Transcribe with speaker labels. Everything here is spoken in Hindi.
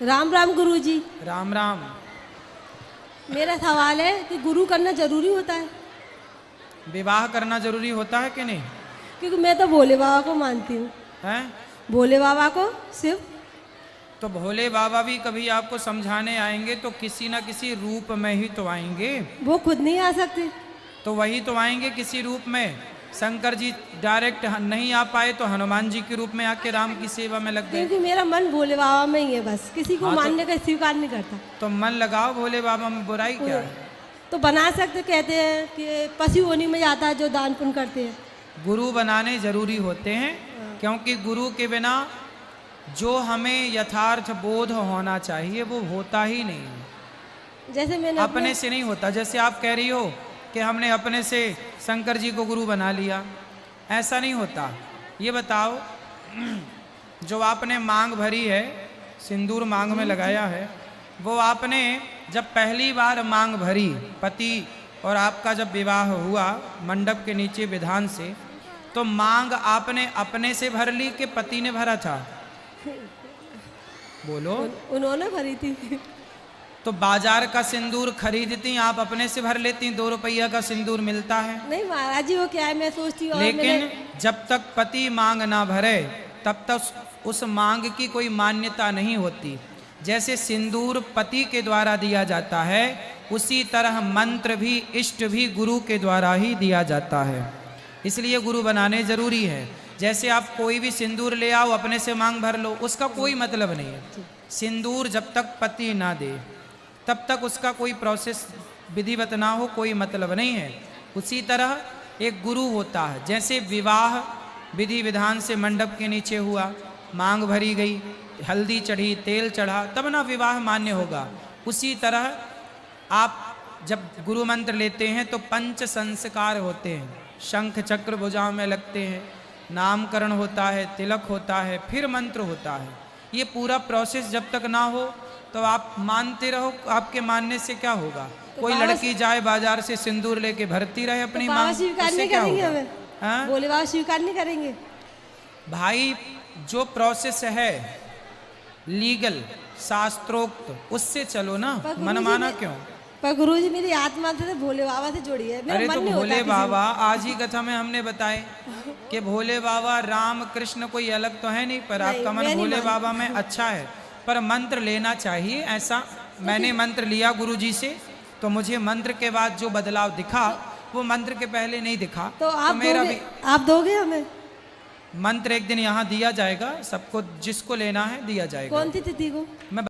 Speaker 1: राम राम गुरुजी।
Speaker 2: राम राम।
Speaker 1: मेरा सवाल है कि गुरु करना जरूरी होता है?
Speaker 2: विवाह करना जरूरी होता है कि नहीं?
Speaker 1: क्योंकि मैं तो भोले बाबा को मानती हूँ।
Speaker 2: हैं?
Speaker 1: भोले बाबा को शिव।
Speaker 2: तो भोले बाबा भी कभी आपको समझाने आएंगे तो किसी न किसी रूप में ही तो आएंगे।
Speaker 1: वो खुद नहीं आ सकते?
Speaker 2: तो वही तो आएंगे किसी रूप में। शंकर जी डायरेक्ट नहीं आ पाए तो हनुमान जी के रूप में आके राम की सेवा में लग गए।
Speaker 1: क्योंकि मेरा मन भोले बाबा में ही है, बस किसी को
Speaker 2: हाँ,
Speaker 1: मानने का स्वीकार नहीं करता।
Speaker 2: तो मन लगाओ भोले बाबा में, बुराई क्या है?
Speaker 1: तो बना सकते, कहते हैं कि पशु होनी में जाता है जो दान पुण्य करते हैं।
Speaker 2: गुरु बनाने जरूरी होते हैं, क्योंकि गुरु के बिना जो हमें यथार्थ बोध होना चाहिए वो होता ही नहीं है।
Speaker 1: जैसे मैंने
Speaker 2: अपने से नहीं होता। जैसे आप कह रही हो कि हमने अपने से शंकर जी को गुरु बना लिया, ऐसा नहीं होता। ये बताओ, जो आपने मांग भरी है, सिंदूर मांग में लगाया है, वो आपने जब पहली बार मांग भरी, पति और आपका जब विवाह हुआ मंडप के नीचे विधान से, तो मांग आपने अपने से भर ली कि पति ने भरा था? बोलो।
Speaker 1: उन्होंने भरी थी।
Speaker 2: तो बाजार का सिंदूर खरीदती आप अपने से भर लेती, 2 रुपया का सिंदूर मिलता है।
Speaker 1: नहीं महाराज जी, वो क्या है, मैं सोचती हूँ।
Speaker 2: लेकिन जब तक पति मांग ना भरे तब तक उस मांग की कोई मान्यता नहीं होती। जैसे सिंदूर पति के द्वारा दिया जाता है, उसी तरह मंत्र भी, इष्ट भी गुरु के द्वारा ही दिया जाता है। इसलिए गुरु बनाने जरूरी है। जैसे आप कोई भी सिंदूर ले आओ अपने से मांग भर लो, उसका कोई मतलब नहीं है। सिंदूर जब तक पति ना दे तब तक उसका कोई प्रोसेस विधिवत ना हो, कोई मतलब नहीं है। उसी तरह एक गुरु होता है। जैसे विवाह विधि विधान से मंडप के नीचे हुआ, मांग भरी गई, हल्दी चढ़ी, तेल चढ़ा, तब ना विवाह मान्य होगा। उसी तरह आप जब गुरु मंत्र लेते हैं तो 5 संस्कार होते हैं। शंख चक्र भुजाओं में लगते हैं, नामकरण होता है, तिलक होता है, फिर मंत्र होता है। ये पूरा प्रोसेस जब तक ना हो तो आप मानते रहो, आपके मानने से क्या होगा?
Speaker 1: तो
Speaker 2: कोई लड़की जाए बाजार से सिंदूर लेके भरती रहे अपनी
Speaker 1: तो
Speaker 2: मांग,
Speaker 1: स्वीकार
Speaker 2: उससे
Speaker 1: नहीं
Speaker 2: क्या
Speaker 1: करेंगे
Speaker 2: होगा?
Speaker 1: हमें?
Speaker 2: हाँ?
Speaker 1: भोले बाबा स्वीकार नहीं करेंगे?
Speaker 2: भाई, जो प्रोसेस है लीगल शास्त्रोक्त, उससे चलो ना, मनमाना क्यों?
Speaker 1: पर गुरुजी मेरी आत्मा तो भोले बाबा से जुड़ी है। मेरा
Speaker 2: अरे
Speaker 1: मन
Speaker 2: तो
Speaker 1: नहीं होता
Speaker 2: भोले
Speaker 1: किसी
Speaker 2: बाबा, आज ही कथा में हमने बताए कि भोले बाबा राम कृष्ण कोई अलग तो है नहीं, पर
Speaker 1: नहीं,
Speaker 2: आपका
Speaker 1: मैं
Speaker 2: मन
Speaker 1: नहीं
Speaker 2: भोले
Speaker 1: मानती।
Speaker 2: बाबा में अच्छा है। पर मंत्र लेना चाहिए। ऐसा मैंने मंत्र लिया गुरुजी से, तो मुझे मंत्र के बाद जो बदलाव दिखा वो मंत्र के पहले नहीं दिखा।
Speaker 1: तो आप
Speaker 2: मेरा
Speaker 1: दोगे,
Speaker 2: भी
Speaker 1: आप दोगे हमें?
Speaker 2: मंत्र एक दिन यहाँ दिया जाएगा, सबको जिसको लेना है दिया जाएगा।
Speaker 1: कौन सी तिथि को?
Speaker 2: मैं